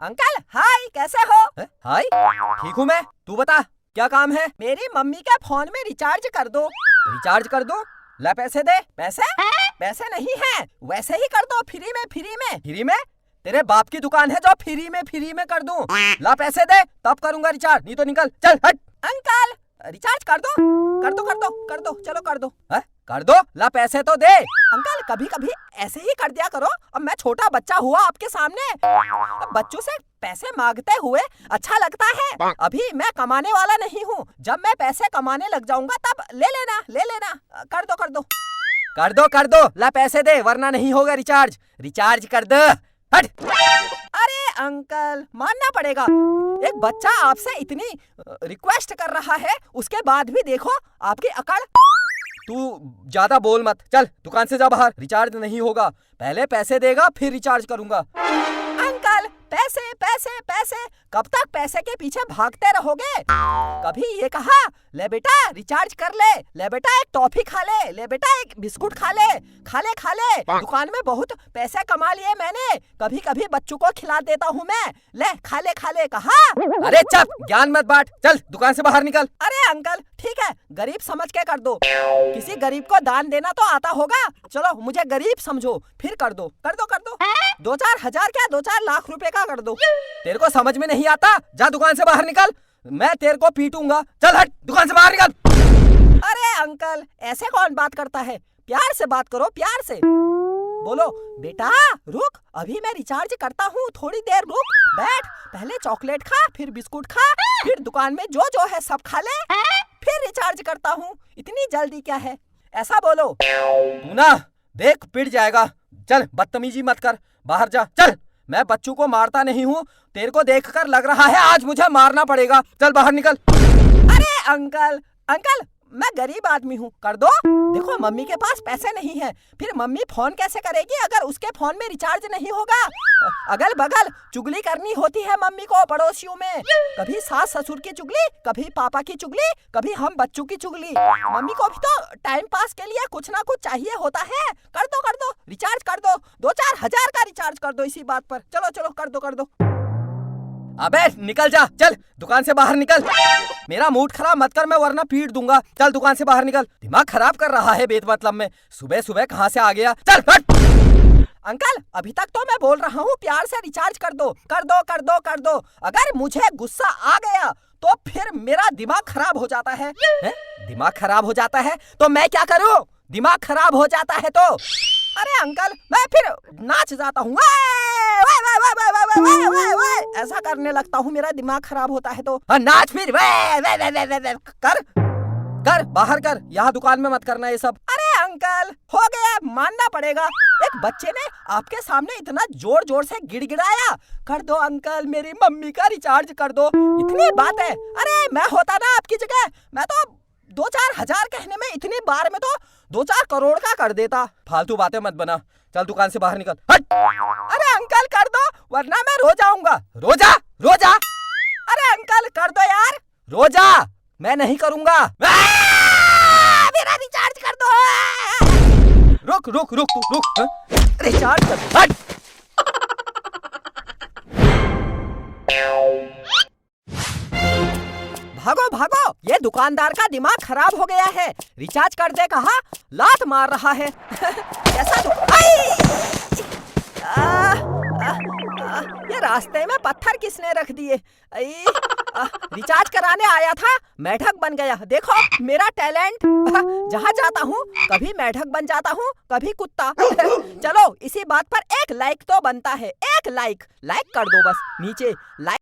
Uncle hi, कैसे हो? हाय, ठीक हूँ मैं। तू बता क्या काम है? मेरी मम्मी के फोन में रिचार्ज कर दो। रिचार्ज कर दो? ला पैसे दे। पैसे? पैसे नहीं है, वैसे ही कर दो, फ्री में। फ्री में? तेरे बाप की दुकान है जो फ्री में कर दूं? ला पैसे दे तब करूंगा रिचार्ज, नहीं तो निकल, चल हट। अंकल रिचार्ज कर दो, चलो कर दो। है? कर दो, ला पैसे तो दे। अंकल कभी कभी ऐसे ही कर दिया करो, अब मैं छोटा बच्चा हुआ आपके सामने, अब बच्चों से पैसे मांगते हुए अच्छा लगता है। अभी मैं कमाने वाला नहीं हूँ, जब मैं पैसे कमाने लग जाऊंगा तब ले लेना। कर दो, ला पैसे दे वरना नहीं होगा रिचार्ज। रिचार्ज कर दो, हट। अरे अंकल मानना पड़ेगा, एक बच्चा आपसे इतनी रिक्वेस्ट कर रहा है, उसके बाद भी देखो आपकी अकड़। तू ज्यादा बोल मत, चल दुकान से जा बाहर। रिचार्ज नहीं होगा, पहले पैसे देगा फिर रिचार्ज करूंगा। अंकल पैसे, कब तक पैसे के पीछे भागते रहोगे? कभी ये कहा ले बेटा रिचार्ज कर ले बेटा एक टॉफी खा ले बेटा एक बिस्कुट खा ले। दुकान में बहुत पैसे कमा लिए मैंने, कभी बच्चों को खिला देता हूँ मैं, ले खा ले कहा। अरे चुप, ज्ञान मत बांट, चल दुकान से बाहर निकल। अरे अंकल ठीक है, गरीब समझ के कर दो, किसी गरीब को दान देना तो आता होगा, चलो मुझे गरीब समझो, फिर कर दो। 2-4 हजार क्या, 2-4 लाख रुपए का कर दो। तेरे को समझ में नहीं आता, जा दुकान से बाहर निकल, मैं तेरे को पीटूंगा। चल हट, दुकान से बाहर निकल। अरे अंकल ऐसे कौन बात करता है, प्यार से बात करो, प्यार से बोलो। बेटा रुक, अभी मैं रिचार्ज करता हूँ, थोड़ी देर रुक, बैठ, पहले चॉकलेट खा, फिर बिस्कुट खा, फिर दुकान में जो है सब खा ले, फिर रिचार्ज करता हूँ, इतनी जल्दी क्या है, ऐसा बोलो। तू ना देख पिट जाएगा, चल बदतमीजी मत कर, बाहर जा चल। मैं बच्चों को मारता नहीं हूँ, तेरे को देखकर लग रहा है आज मुझे मारना पड़ेगा, चल बाहर निकल। अरे अंकल मैं गरीब आदमी हूँ, कर दो। देखो मम्मी के पास पैसे नहीं है, फिर मम्मी फोन कैसे करेगी अगर उसके फोन में रिचार्ज नहीं होगा? अगल बगल चुगली करनी होती है मम्मी को पड़ोसियों में, कभी सास ससुर की चुगली, कभी पापा की चुगली, कभी हम बच्चों की चुगली। मम्मी को भी तो टाइम पास के लिए कुछ ना कुछ चाहिए होता है। कर दो रिचार्ज कर दो, 2-4 हजार का रिचार्ज कर दो इसी बात पर। चलो कर दो। अबे निकल जा, चल दुकान से बाहर निकल। मेरा मूड खराब मत कर, मैं वरना पीट दूंगा। चल दुकान से बाहर निकल, दिमाग खराब कर रहा है बेमतलब में, सुबह कहाँ से आ गया, चल हट। अंकल अभी तक तो मैं बोल रहा हूँ प्यार से रिचार्ज कर दो। अगर मुझे गुस्सा आ गया तो फिर मेरा दिमाग खराब हो जाता है। दिमाग खराब हो जाता है तो मैं क्या करूँ? दिमाग खराब हो जाता है तो? अरे अंकल मैं फिर नाच जाता हूँ, ऐसा करने लगता हूँ, मेरा दिमाग खराब होता है तो। नाच फिर, कर बाहर कर, यहाँ दुकान में मत करना ये सब। अरे अंकल हो गया, मानना पड़ेगा, एक बच्चे ने आपके सामने इतना जोर से गिड़गिड़ाया। कर दो अंकल, मेरी मम्मी का रिचार्ज कर दो, इतनी बात है। अरे मैं होता ना आपकी जगह, मैं तो 2-4 हजार कहने में इतनी बार में तो 2-4 करोड़ का कर देता। फालतू बातें मत बना, चल दुकान से बाहर निकल, हट। अरे अंकल कर दो वरना मैं रो जाऊंगा। रो जा। अरे अंकल कर दो यार। रो जा, मैं नहीं करूंगा। मेरा रिचार्ज कर दो। रुक, रिचार्ज कर दो, हट। भागो, ये दुकानदार का दिमाग खराब हो गया है, रिचार्ज कर दे कहा, लात मार रहा है। कैसा ये रास्ते में पत्थर किसने रख दिए? रिचार्ज कराने आया था, मेढक बन गया। देखो मेरा टैलेंट, जहाँ जाता हूँ कभी मेढक बन जाता हूँ, कभी कुत्ता। चलो इसी बात पर एक लाइक तो बनता है, एक लाइक कर दो बस, नीचे लाइक